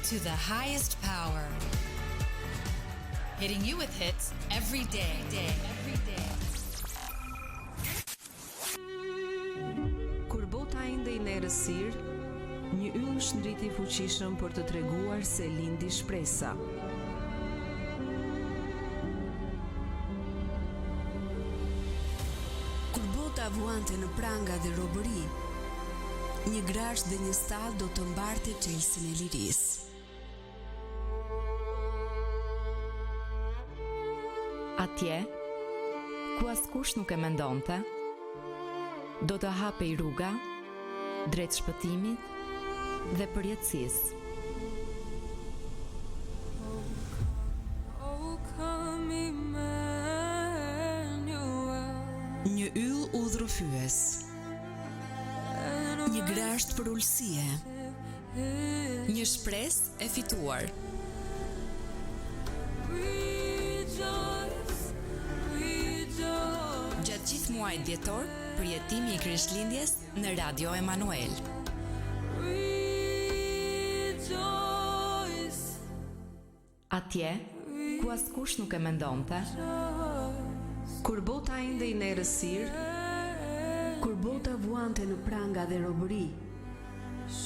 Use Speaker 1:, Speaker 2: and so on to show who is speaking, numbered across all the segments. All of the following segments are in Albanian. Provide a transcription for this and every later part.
Speaker 1: to the highest power. Hitting you with hits every day.
Speaker 2: Kur bota ende i errësirë, një yll shndriti fuqishëm për të treguar se lindi shpresa. Kur bota vuante në pranga dhe robëri, një grash dhe një stall do të mbarte çelësin e lirisë.
Speaker 3: Atje, ku askush nuk e mendonte, do të hapej rruga drejt shpëtimit dhe përjetësisë.
Speaker 2: Një yll udhërrëfyes, një grasht për ulësie, një shpresë e fituar. Gjatë gjithë muajit dhjetor, përjetimi i Krishtlindjes në Radio Emanuel.
Speaker 3: Atje, ku askush nuk e mendonte,
Speaker 2: Kur bota ende i errësirë, kur bota vuante në pranga dhe robëri,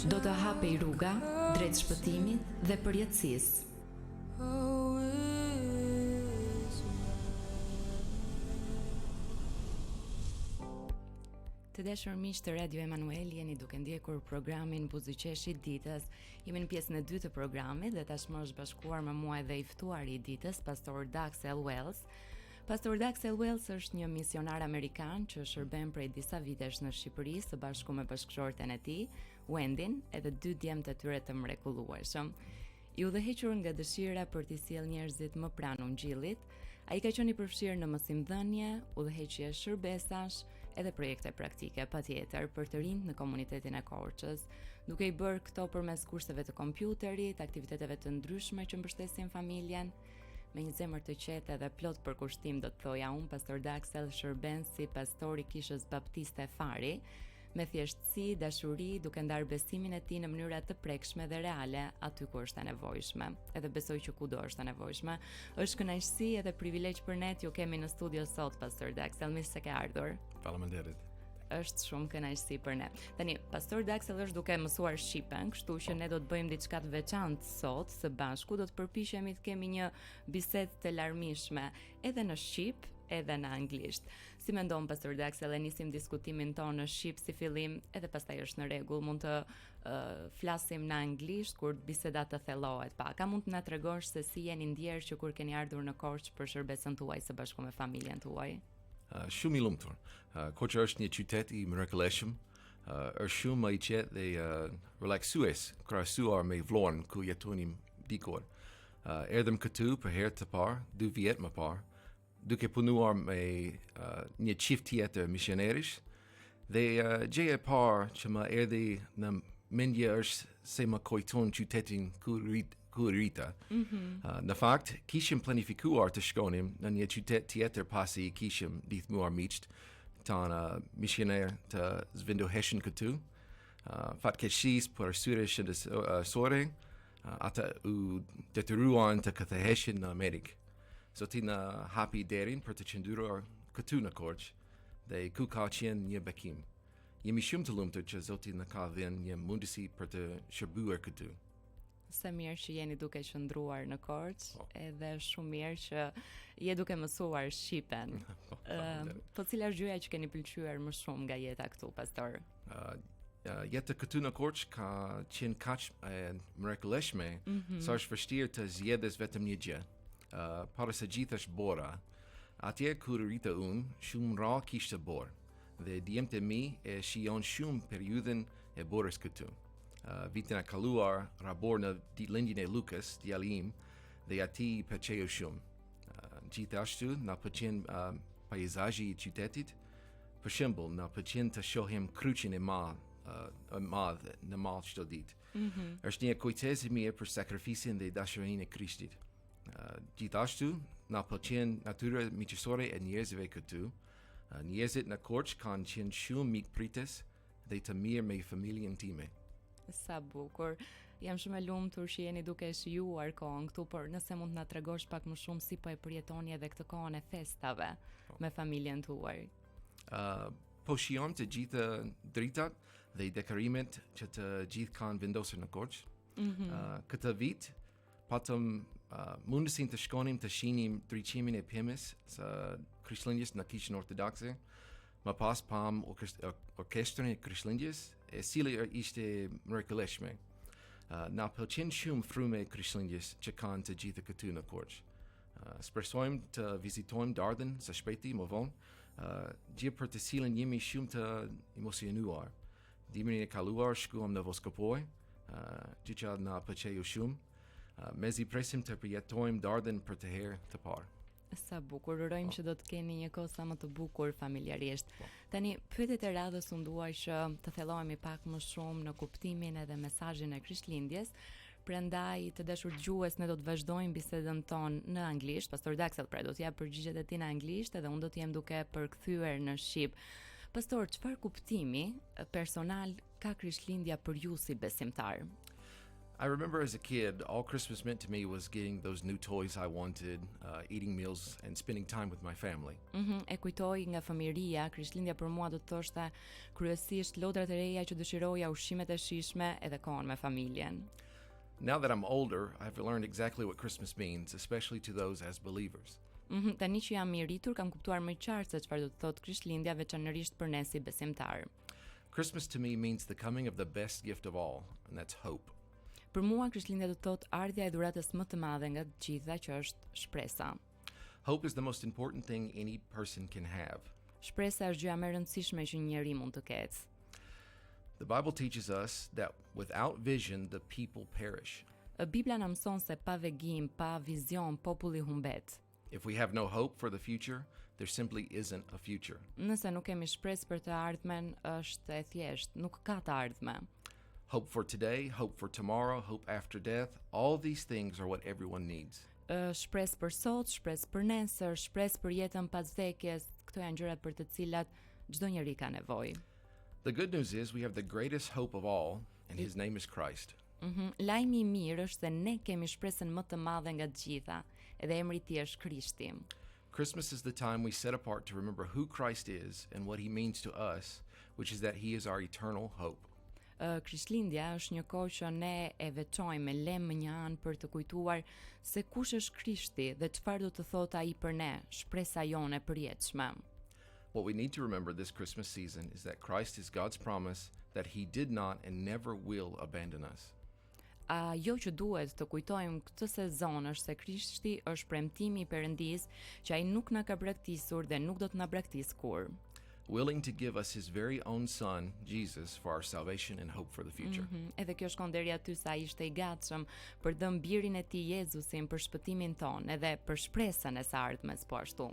Speaker 3: do të hapej rruga drejt shpëtimit dhe përjetësisë. Të dashur miq të Radio Emanuel, jeni duke ndjekur programin Buzëqeshi i ditës. Jemi në pjesën e dytë të programit dhe tashmë është bashkuar me mua dhe i ftuari i ditës, pastor Daxel Wells. Pastor Daxel Wells është një misionar amerikan që shërben prej disa vitesh në Shqipëri së bashku me bashkëshorten e tij, Wendin, edhe 2 djemtë e tyre të mrekullueshëm. I udhëhequr nga dëshira për t'i sjellë njerëzit më pranë Ungjillit, ai ka qenë i përfshirë në mësimdhënie, udhëheqje shërbesash, edhe projekte praktike, patjetër, për të rinjt në komunitetin e Korçës, duke i bërë këto përmes kurseve të kompjuterit, aktiviteteve të ndryshme që mbështesin familjen. Me një zemër të qetë dhe plot për kushtim, do të thoja unë, pastor Daxel shërben si pastor i kishës baptiste Fari, me thjeshtësi, dashuri, duke ndarë besimin e tij në mënyra të prekshme dhe reale aty ku është e nevojshme. Edhe besoj që kudo është e nevojshme. Është kënaqësi edhe privilegj për ne t'ju kemi në studio sot, pastor Daxel, mirë se ke ardhur.
Speaker 4: Faleminderit.
Speaker 3: Është shumë kënaqësi për ne. Tani, pastor Daxel është duke mësuar shqipen, kështu që ne do të bëjmë diçka të veçantë sot së bashku, do të përpiqemi të kemi një bisedë të larmishme edhe në shqip, edhe në anglisht. Si mendon pastor Daxel, e nisim diskutimin tonë në shqip si fillim, edhe pastaj është në rregull, mund të flasim në anglisht kur biseda të thellohet pak. A mund të na tregosh se si jeni ndjerë që kur keni ardhur në Korçë për shërbesën tuaj së bashku me familjen tuaj?
Speaker 4: Shumë i lumtur. Korça është një qytet i mrekullueshëm, është shumë i qetë dhe relaksues krahasuar me Vlorën ku jetonim dikur. Erdhëm këtu për herë të parë, 2 vjet më parë, duke punuar me një çift tjetër misionerish, dhe gjëja e parë që më erdhi në mendje është se më kujton qytetin ku rrita. Në fakt, kishim planifikuar të shkonim në një qytet tjetër pasi kishim ndihmuar miqt tanë misioner të zhvendoheshin këtu. Fatkeqësisht për arsye shëndetësore, ata u detyruan të ktheheshin në Amerikë. Zoti na hapi derin për të qëndruar këtu në Korçë dhe ku ka qenë një bekim. Jemi shumë të lumtur që Zoti na ka dhënë një mundësi për të shërbuar këtu.
Speaker 3: Sa mirë që jeni duke qëndruar në Korçë, edhe shumë mirë që je duke mësuar shqipen. Po cila është gjëja që keni pëlqyer më shumë nga jeta këtu, pastor?
Speaker 4: Jeta këtu në Korçë ka qenë kaq e mrekullueshme, sa është vështirë të zgjedhësh vetëm një gjë. Para se gjithë është bora. Atje kur rrita unë, shumë ra kishte borë, dhe djemtë e mi e shijon shumë periudhën e borës këtu. Vitin e kaluar, rabor në ditëlindjen e Lukas, djali im, dhe ati i pëlqeu shumë. Gjithashtu, na pëlqen peizazhi i qytetit. Për shembull, na pëlqen të shohim kryqin e madh në mal çdo ditë. Është një kujtesë e mirë për sakrificin dhe dashurinë e Krishtit. Gjithashtu, na pëlqen natyra miqësore e njerëzve këtu. Njerëzit në Korçë kanë qenë shumë mikpritës dhe të mirë me familjen time.
Speaker 3: Sa bukur. Jam shumë e lumtur që jeni duke e shijuar kohën këtu, por nëse mund të na tregosh pak më shumë si po e përjetoni edhe këtë kohën e festave me familjen tuaj.
Speaker 4: Po shijon të gjitha dritat dhe i dekorimet që të gjithë kanë vendosur në Korçë. Këtë vit patëm mundësin të shkonim të shihnim drejtimin e pemës së Krishtlindjes në Kishën Ortodokse. Më pas pam orkestrën e Krishtlindjes, e cila ishte mrekullueshme. Na pëlqen shumë fryma e Krishtlindjes që kanë të gjithë këtu në Korçë. Shpresojmë të vizitojmë Dardhen së shpejti më vonë, gjë për të cilën jemi shumë të emocionuar. Dimrin e kaluar shkuam në Voskopoj, gjë që na pëlqeu shumë. Mezi presim të përjetojmë Dardhen për të herë të parë.
Speaker 3: Sa bukur, urojmë që do të keni një kohë sa më të bukur familjarisht. Tani, pyetjet e radhës unë duaj që të thellohemi pak më shumë në kuptimin edhe mesazhin e Krishtlindjes. Prandaj të dashur dëgjues, ne do të vazhdojmë bisedën tonë në anglisht. Pastor Daxel pra do t'ja përgjigjet e tij në anglisht edhe unë do të jem duke përkthyer në shqip. Pastor, çfarë kuptimi personal ka Krishtlindja për ju si besimtar?
Speaker 4: I remember as a kid, all Christmas meant to me was getting those new toys I wanted, eating meals and spending time with my family.
Speaker 3: E kujtoj nga fëmijëria, Krishtlindja për mua do të thoshte kryesisht lodrat e reja që dëshiroja, ushqimet e shijshme edhe kohën me familjen.
Speaker 4: Now that I'm older, I've learned exactly what Christmas means, especially to those as believers.
Speaker 3: Tani që jam i rritur, kam kuptuar më qartë se çfarë do të thotë Krishtlindja veçanërisht për ne si besimtar.
Speaker 4: Christmas to me means the coming of the best gift of all, and that's hope.
Speaker 3: Për mua Krishtlindja do të thotë ardhja e dhuratës më të madhe nga të gjitha, që është shpresa.
Speaker 4: Hope is the most important thing any person can have.
Speaker 3: Shpresa është gjëja më e rëndësishme që një njeri mund të ketë.
Speaker 4: The Bible teaches us that without vision the people perish.
Speaker 3: Bibla na mëson se pa vegim, pa vizion, populli humbet.
Speaker 4: If we have no hope for the future, there simply isn't a future.
Speaker 3: Nëse nuk kemi shpresë për të ardhmen, është e thjeshtë, nuk ka të ardhme.
Speaker 4: Hope for today, hope for tomorrow, hope after death, all these things are what everyone needs.
Speaker 3: Shpresë për sot, shpresë për nesër, shpresë për jetën pas vdekjes, këto janë gjërat për të cilat çdo njeri ka nevojë.
Speaker 4: The good news is we have the greatest hope of all, and his name is Christ.
Speaker 3: Lajmi i mirë është se ne kemi shpresën më të madhe nga të gjitha, edhe emri i tij është Krishti.
Speaker 4: Christmas is the time we set apart to remember who Christ is and what he means to us, which is that he is our eternal hope.
Speaker 3: Krishtlindja është një kohë që ne e veçojmë me lëmë një anë për të kujtuar se kush është Krishti dhe çfarë do të thotë ai për ne, shpresa jone e përjetshme.
Speaker 4: What we need to remember this Christmas season is that Christ is God's promise that he did not and never will abandon us.
Speaker 3: Ajo që duhet të kujtojmë këtë sezon është se Krishti është premtimi i Perëndis që ai nuk na ka braktisur dhe nuk do të na braktis kurrë.
Speaker 4: Willing to give us his very own son, Jesus, for our salvation and hope for the future.
Speaker 3: Edhe kjo shkon deri aty sa ai ishte i gatshëm për dëm birin e tij Jezusin për shpëtimin ton edhe për shpresën e së ardhmes po ashtu.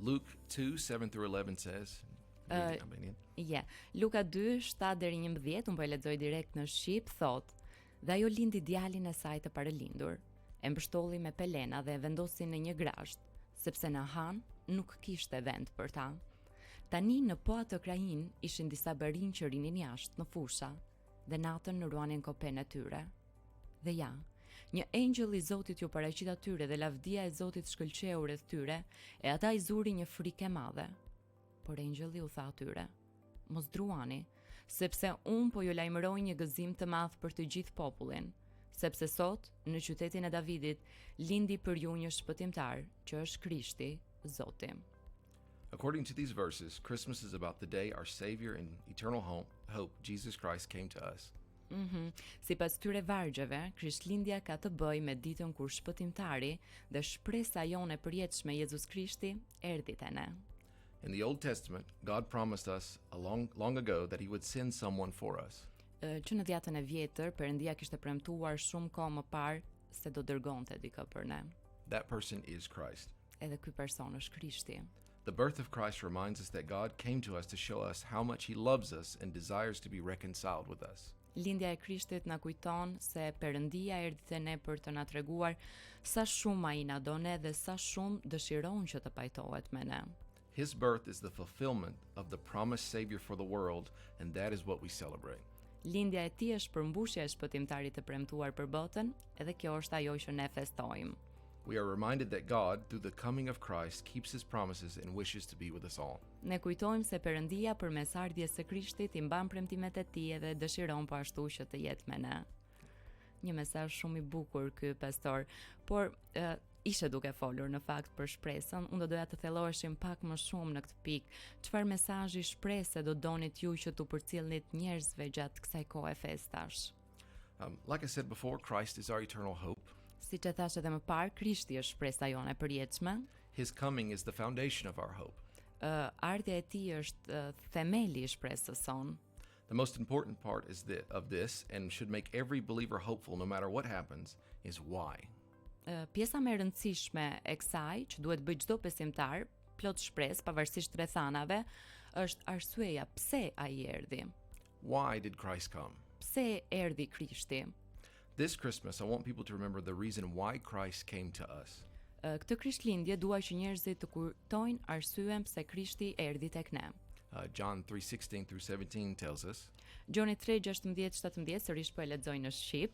Speaker 4: Luke 2:7-11 says,
Speaker 3: Luka 2:7-11, unë po e lexoj direkt në shqip, thot: Dhe ajo lindi djalin e saj të parëlindur, e mbështolli me pelena dhe e vendosi në një grasht, sepse në Han nuk kishte vend për ta. Tani në po atë krahin ishin disa barinj që rinin jashtë në fusha, dhe natën në ruanin kopen e tyre. Dhe ja, një engjëll i Zotit ju paraqit atyre dhe lavdia e Zotit shkëlqeu rreth tyre, e ata i zuri një frikë e madhe. Por engjëlli u tha atyre: Mos druani, sepse unë po ju lajmëroj një gëzim të madh për të gjithë popullin, sepse sot në qytetin e Davidit lindi për ju një shpëtimtar, që është Krishti, Zoti.
Speaker 4: According to these verses, Christmas is about the day our Savior and eternal hope, Jesus Christ, came to us.
Speaker 3: Sipas këtyre vargjeve, Krishtlindja ka të bëjë me ditën kur shpëtimtari dhe shpresa jone e përjetshme Jezus Krishti erdhi te ne.
Speaker 4: In the Old Testament, God promised us long ago that he would send someone for us.
Speaker 3: Që në Dhjetën e Vjetër, Perëndia kishte premtuar shumë kohë më parë se do dërgonte dikë për ne.
Speaker 4: That person is Christ.
Speaker 3: Edhe ky person është Krishti.
Speaker 4: The birth of Christ reminds us that God came to us to show us how much he loves us and desires to be reconciled with us.
Speaker 3: Lindja e Krishtit na kujton se Perëndia erdhi te ne për të na treguar sa shumë ai na don dhe sa shumë dëshiron që të pajtohet me ne.
Speaker 4: His birth is the fulfillment of the promised Savior for the world, and that is what we celebrate.
Speaker 3: Lindja e tij është përmbushja e shpëtimtarit të premtuar për botën, edhe kjo është ajo që ne festojmë.
Speaker 4: We are reminded that God, through the coming of Christ, keeps his promises and wishes to be with us all.
Speaker 3: Ne kujtojmë se Perëndia përmes ardhjes së Krishtit i mban premtimet e tij dhe dëshiron po ashtu që të jetë me ne. Një mesazh shumë i bukur ky, pastor, por ishe duke folur në fakt për shpresën, unë do doja të thelloheshim pak më shumë në këtë pikë. Çfarë mesazhi shprese do donit ju që t'u përcjellnit njerëzve gjatë kësaj kohe festash?
Speaker 4: Like I said before, Christ is our eternal hope.
Speaker 3: Siç e thash edhe më parë, Krishti është shpresa jone e përjetshme.
Speaker 4: His coming is the foundation of our hope.
Speaker 3: Ardha e tij është themeli i shpresës sonë.
Speaker 4: The most important part of this, and should make every believer hopeful no matter what happens, is why.
Speaker 3: Pjesa më e rëndësishme e kësaj që duhet bëj çdo besimtar, plot shpresë pavarësisht rrethanave, është arsyeja pse ai erdhi.
Speaker 4: Why did Christ come?
Speaker 3: Pse erdhi Krishti?
Speaker 4: This Christmas, I want people to remember the reason why Christ came to us.
Speaker 3: Këtë Krishtlindje dua që njerëzit të kujtojnë arsyeën pse Krishti erdhi tek ne.
Speaker 4: John 3:16 through 17 tells us,
Speaker 3: Gjoni 3:16-17 sërish po e lexoj në shqip,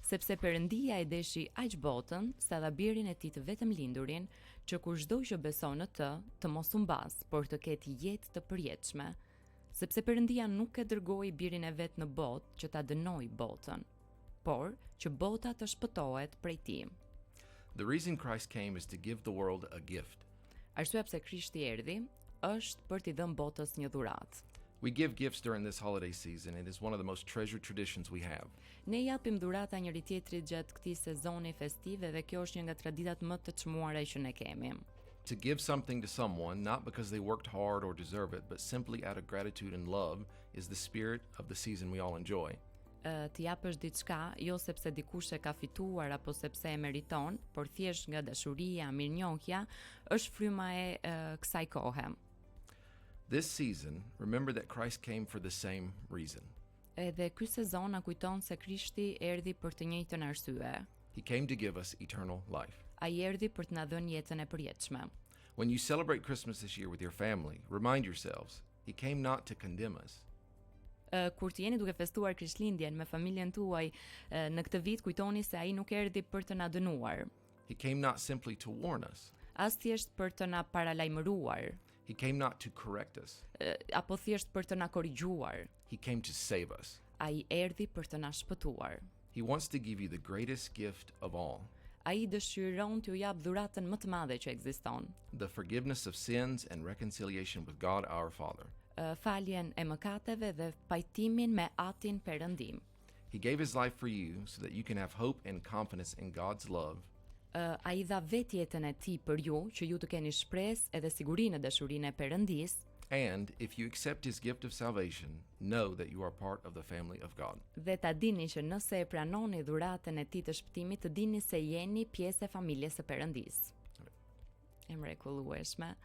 Speaker 3: sepse Perëndia e deshi aq botën sa dha birin e tij të vetëm lindurin, që kushdo që beson në të, të mos u mbas, por të ketë jetë të përjetshme. Sepse Perëndia nuk e dërgoi birin e vet në botë që ta dënoi botën, por që bota të shpëtohet prej tij.
Speaker 4: the reason Christ came is to give the world a gift.
Speaker 3: Arsyeja pse Krishti erdhi është për t'i dhënë botës një dhuratë.
Speaker 4: We give gifts during this holiday season, and it is one of the most treasured traditions we have.
Speaker 3: Ne japim dhurata njëri tjetrit gjatë këtij sezoni festive dhe kjo është një nga traditat më të çmuara që ne kemi.
Speaker 4: To give something to someone, not because they worked hard or deserve it, but simply out of gratitude and love, is the spirit of the season we all enjoy.
Speaker 3: Të japësh diçka, jo sepse dikush e ka fituar apo sepse e meriton, por thjesht nga dashuria, mirënjohja, është fryma e kësaj kohe.
Speaker 4: This season, remember that Christ came for the same reason.
Speaker 3: Edhe ky sezon na kujton se Krishti erdhi për të njëjtën arsye.
Speaker 4: He came to give us eternal life.
Speaker 3: Ai erdhi për të na dhënë jetën e përjetshme.
Speaker 4: When you celebrate Christmas this year with your family, remind yourselves, he came not to condemn us.
Speaker 3: Kur të jeni duke festuar Krishtlindjen me familjen tuaj në këtë vit, kujtoni se ai nuk erdhi për të na dënuar,
Speaker 4: He came not simply to warn us.
Speaker 3: as thjesht për të na paralajmëruar,
Speaker 4: He came not to correct us.
Speaker 3: apo thjesht për të na korrigjuar.
Speaker 4: He came to save us.
Speaker 3: Ai erdhi për të na shpëtuar.
Speaker 4: He wants to give you the greatest gift of all,
Speaker 3: Ai dëshiron t'ju jap dhuratën më të madhe që ekziston,
Speaker 4: the forgiveness of sins and reconciliation with God our Father.
Speaker 3: Faljen e mëkateve dhe pajtimin me Atin Perëndim.
Speaker 4: He gave his life for you so that you can have hope and confidence in God's love,
Speaker 3: Ai dha vetë jetën e tij për ju, që ju të keni shpresë edhe siguri në dashurinë e Perëndisë,
Speaker 4: and if you accept his gift of salvation, know that you are part of the family of God.
Speaker 3: dhe ta dini që nëse e pranoni dhuratën e tij të shpëtimit, të dini se jeni pjesë e familjes së Perëndisë. E mrekullueshme.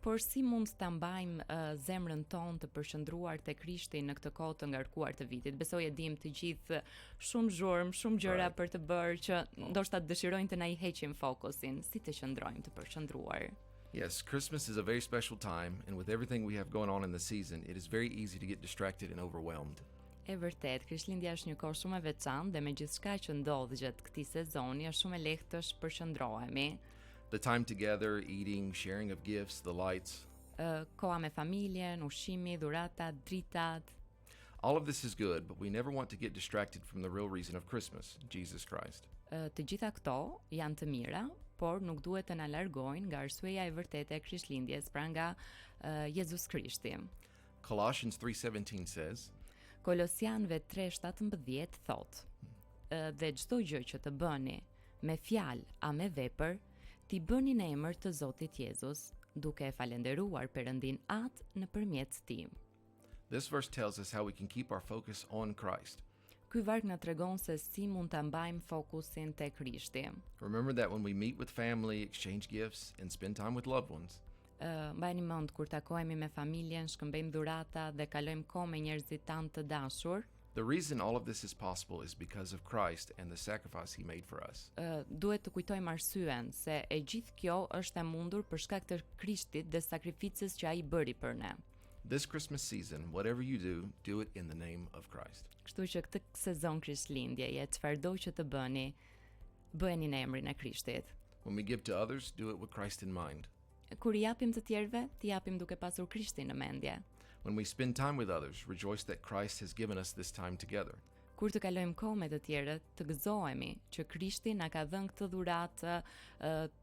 Speaker 3: Por si mund ta mbajmë zemrën tonë të përqendruar te Krishti në këtë kohë të ngarkuar të vitit? Besoj e dim të gjithë shumë zhurmë, shumë gjëra
Speaker 4: Right.
Speaker 3: për të bërë që ndoshta dëshirojnë të na i heqin fokusin. Si të qëndrojmë të përqendruar?
Speaker 4: Yes, Christmas is a very special time, and with everything we have going on in the season, it is very easy to get distracted and overwhelmed.
Speaker 3: E vërtet, Krishtlindja është një kohë shumë e veçantë dhe me gjithçka që ndodh gjatë këtij sezoni është shumë e lehtë të shpërqendrohemi.
Speaker 4: The time together, eating, sharing of gifts, the lights,
Speaker 3: Koha me familjen, ushqimi, dhuratat, dritat.
Speaker 4: all of this is good, but we never want to get distracted from the real reason of Christmas, Jesus Christ.
Speaker 3: Të gjitha këto janë të mira, por nuk duhet të na largojnë nga arsyeja e vërtetë e Krishtlindjes, pra nga Jezus Krishti.
Speaker 4: Colossians 3:17 says,
Speaker 3: Kolosianëve 3:17 thot: Dhe çdo gjë që të bëni me fjalë a me vepër, t'i bëni në emër të Zotit Jezus, duke e falenderuar Perëndin atë nëpërmjet tij.
Speaker 4: this verse tells us how we can keep our focus on Christ.
Speaker 3: Ky varg na tregon se si mund ta mbajmë fokusin te Krishti.
Speaker 4: Remember that when we meet with family, exchange gifts, and spend time with loved ones,
Speaker 3: Mbajni mend kur takohemi me familjen, shkëmbejmë dhurata dhe kalojmë kohë me njerëzit tanë të dashur,
Speaker 4: the reason all of this is possible is because of Christ and the sacrifice he made for us.
Speaker 3: duhet të kujtojmë arsyen se e gjithë kjo është e mundur për shkak të Krishtit dhe sakrificës që ai bëri për ne.
Speaker 4: This Christmas season, whatever you do it in the name of Christ.
Speaker 3: Kështu që këtë sezon Krishtlindjeje, çfarëdo që të bëni, bëheni në emrin e Krishtit.
Speaker 4: When we give to others, do it with Christ in mind.
Speaker 3: Kur i japim të tjerëve, t'i japim duke pasur Krishtin në mendje.
Speaker 4: When we spend time with others, rejoice that Christ has given us this time together.
Speaker 3: Kur të kalojmë kohë me të tjerët, të gëzohemi që Krishti na ka dhënë këtë dhuratë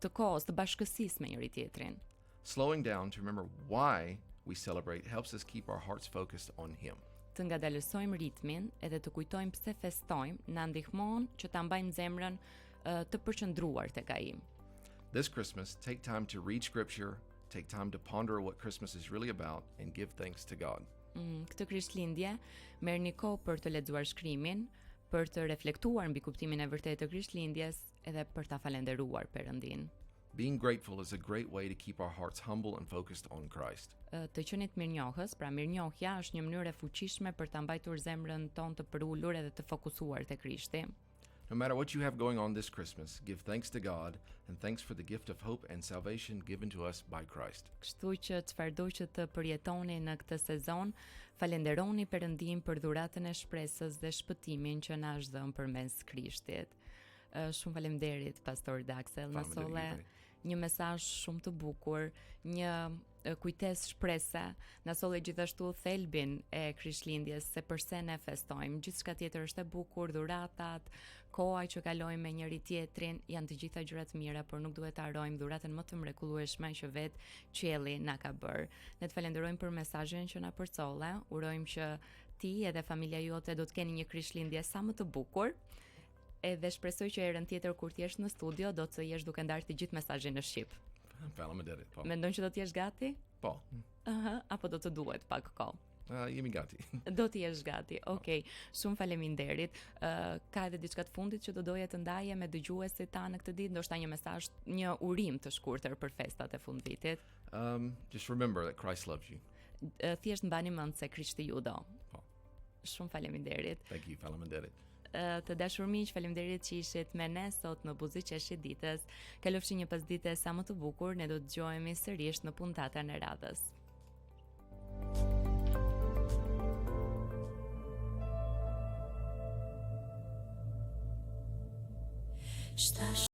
Speaker 3: të kohës, të bashkësisë me njëri tjetrin.
Speaker 4: Slowing down to remember why we celebrate helps us keep our hearts focused on Him.
Speaker 3: Të ngadalësojmë ritmin edhe të kujtojmë pse festojmë, na ndihmon që ta mbajmë zemrën të përqendruar tek Ai.
Speaker 4: This Christmas, take time to read Scripture, take time to ponder what Christmas is really about, and give thanks to God.
Speaker 3: Këtë Krishtlindje, merrni kohë për të lexuar shkrimin, për të reflektuar mbi kuptimin e vërtetë të Krishtlindjes edhe për ta falendëruar Perëndin.
Speaker 4: Being grateful is a great way to keep our hearts humble and focused on Christ.
Speaker 3: Të qenit mirënjohës, pra mirënjohja është një mënyrë e fuqishme për ta mbajtur zemrën tonë të përulur edhe të fokusuar te Krishti.
Speaker 4: No matter what you have going on this Christmas, give thanks to God and thanks for the gift of hope and salvation given to us by Christ.
Speaker 3: Kështu që çfarëdo që të përjetoni në këtë sezon, falenderoni Perëndin për dhuratën e shpresës dhe shpëtimin që na është dhënë përmes Krishtit. Shumë faleminderit Pastor Daxel, na solle një mesazh shumë të bukur, një kujtesë shprese, na solle gjithashtu thelbin e Krishtlindjes, se përse ne festojmë. Gjithçka tjetër është e bukur, dhuratat, koha që kalojmë me njëri tjetrin, janë të gjitha gjëra të mira, por nuk duhet të harrojmë dhuratën më të mrekullueshme që vetë qielli na ka bërë. Ne të falenderojmë për mesazhin që na përcolle, urojmë që ti edhe familja jote do të keni një Krishtlindje sa më të bukur. Edhe shpresoj që herën tjetër kur t'jesh në studio do të jesh duke ndarë të gjithë mesazhin në shqip.
Speaker 4: Faleminderit, po.
Speaker 3: Mendon që do të jesh gati?
Speaker 4: Po.
Speaker 3: Apo do të duhet pak kohë?
Speaker 4: Jemi gati.
Speaker 3: Do të jesh gati. Okej. Shumë faleminderit. Ka edhe diçka të fundit që do doje të ndaje me dëgjuesit ta në këtë ditë, ndoshta një mesazh, një urim të shkurtër për festat e fundvitit.
Speaker 4: Just remember that Christ loves you.
Speaker 3: Thjesht mbani mend se Krishti ju do.
Speaker 4: Po.
Speaker 3: Shumë faleminderit.
Speaker 4: Thank you, faleminderit.
Speaker 3: Të dashur miq, faleminderit që ishit me ne sot në Buzëqeshje ditës. Kalofshi një pasdite sa më të bukur, ne do të dëgjohemi sërish në puntatën e radhës.
Speaker 5: Está